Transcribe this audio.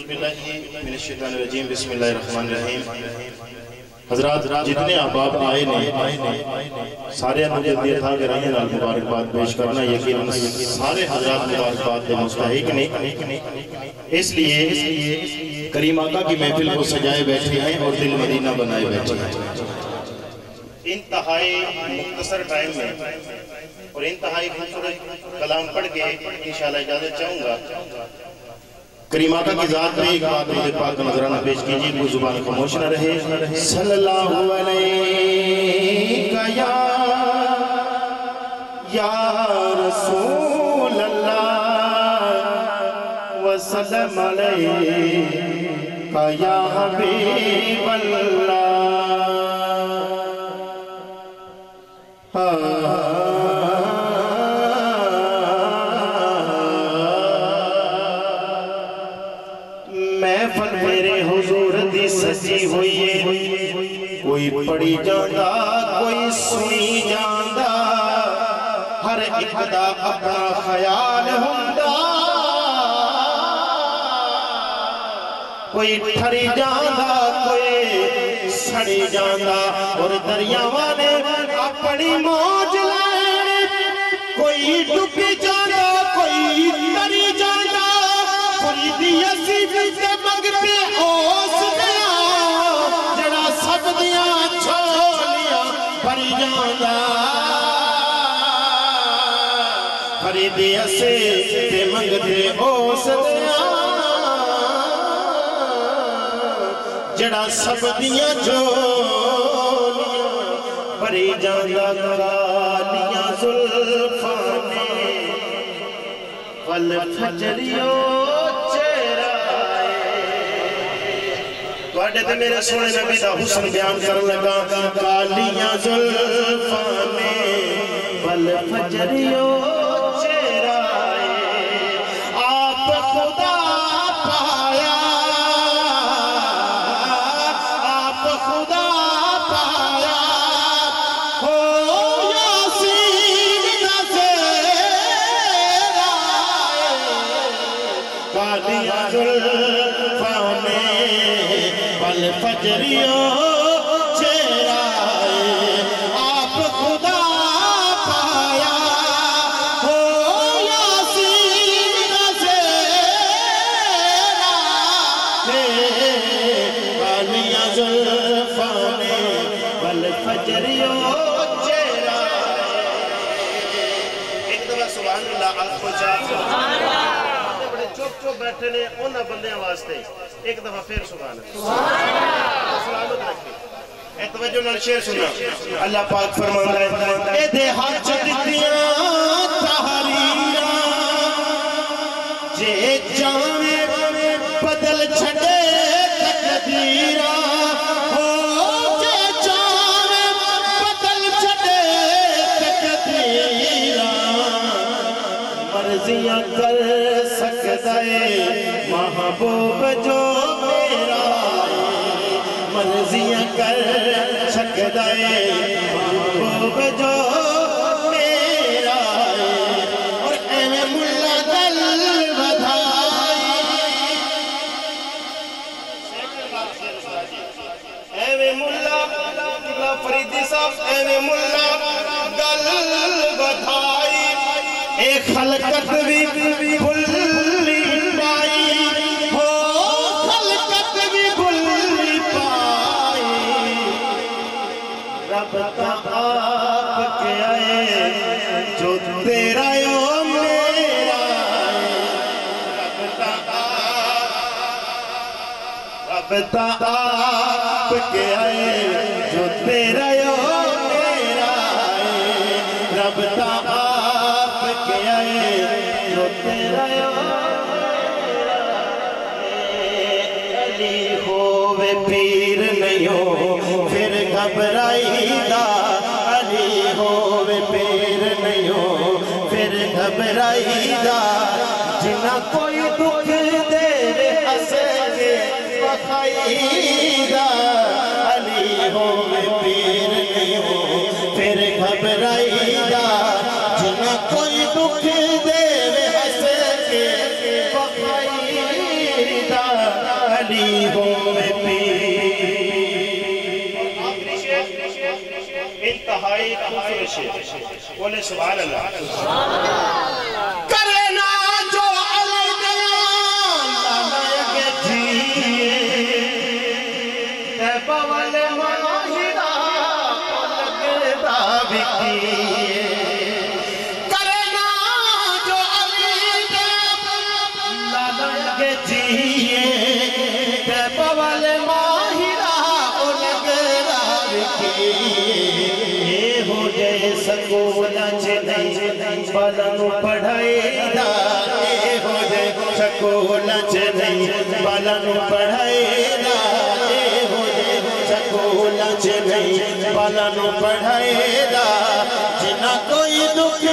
من الشیطان الرجیم بسم اللہ الرحمن الرحیم. حضرات جتنے احباب آئے نے سارے مجھے دیر تھا کہ رہنے نال مبارکباد پیش کرنا یقین سارے حضرات مبارکباد دے مستحق نہیں، اس لیے کریم آقا کی محفل کو سجائے بیٹھے ہیں اور دل مدینہ بنائے بیٹھے ہیں. انتہائی مختصر ٹائم میں اور انتہائی خوبصورت کلام پڑھ کے انشاءاللہ اجازت چاہوں گا. کریم آقا کی ذات میں ایک بات مجھے پاک نظرانہ پیش کیجئے، کوئی زبان خاموش نہ رہے. صلی اللہ علیہ یا رسول اللہ وسلم علیہ یا حبیب اللہ. محفل میرے حضور دی سجی ہوئی ہے، کوئی پڑھی جاندہ کوئی سنی جاندہ، ہر ایک دا اپنا خیال ہوندہ، کوئی ٹھری جاندہ کوئی سڑی جاندہ، اور دریاواں نے اپنی موج لائے، کوئی ڈوبی جاندہ کوئی تری جاندہ، فریدی یسیب سے مگتے اوس گیا، جڑا سب دیا چھوڑیا پری جاندہ، فریدی یسیب سے مگتے اوس گیا، جڑا سب دیا چھوڑیا پری جاندہ. کالیاں زلفانے والفجریوں تے میرے سونے نبی دا حسن بیان کر لگا. کالیاں زلفانے والفجریوں چہرائے، آپ خدا پایا، آپ خدا پایا، ہو یاسین نظرائے. کالیاں زلفانے والفجریوں چہرائے، آپ خدا پایا، ہو یاسین نظرائے. کالیاں زلفانے والفجریوں چہرائے. ایک دفعہ سبحان اللہ آپ کو چاہتے بڑے چوپ چوپ بیٹھے نے انہاں بندیاں واسطے ایک دفعہ پھر سبحان اللہ سلامت رکھیں. ایک توجہ نال شعر سنا. اللہ پاک فرماتا ہے اے دے ہاتھ دتیاں تحریراں جے جاویں بدل چھڈے تقدیراں، ہو جے جاویں بدل چھڈے تقدیراں، مرضیاں کر سکدا ہے محبوب جو میرا، مرضیاں کر سکدا ہے محبوب جو میرا. اور ایویں ملا دل بدھائی، ایویں ملا فریدی صاحب ایویں ملا دل بدھائی، اے خلقت بھی بھلی پائی، ہو خلقت بھی بھلی پائی. رب تا آپ کے آئے جو تیرا یو میرا، رب تا آپ کے آئے جو تیرا یو میرا، رب تا آپ کے آئے جو تیرا یو میرا. علی ہووے پیر نہیں ہو پھر گھبرائی دا، علی ہووے پیر نہیں ہو پھر گھبرائی دا، جنہ کوئی دکھ دے ہنس کے بخائی دا. علی ہووے پیر نہیں ہو پھر گھبرائی دا، جنہ کوئی دکھ دے ہنس کے بخائی دا. علی ہوئے پیر انتہائی خوبصورت شعر بولے سبحان اللہ کرنا جو علی دیان لگے جیے تیبہ والے ماہرہ لگے دعوی کیے کرنا جو علی دیان لگے جیے تیبہ والے ماہرہ لگے دعوی کیے سکولہ چنئی بالانو پڑھائی دا اے ہو جائے سکولہ چنئی بالانو پڑھائی دا اے ہو جائے سکولہ چنئی بالانو پڑھائی دا جنہ کوئی دکھ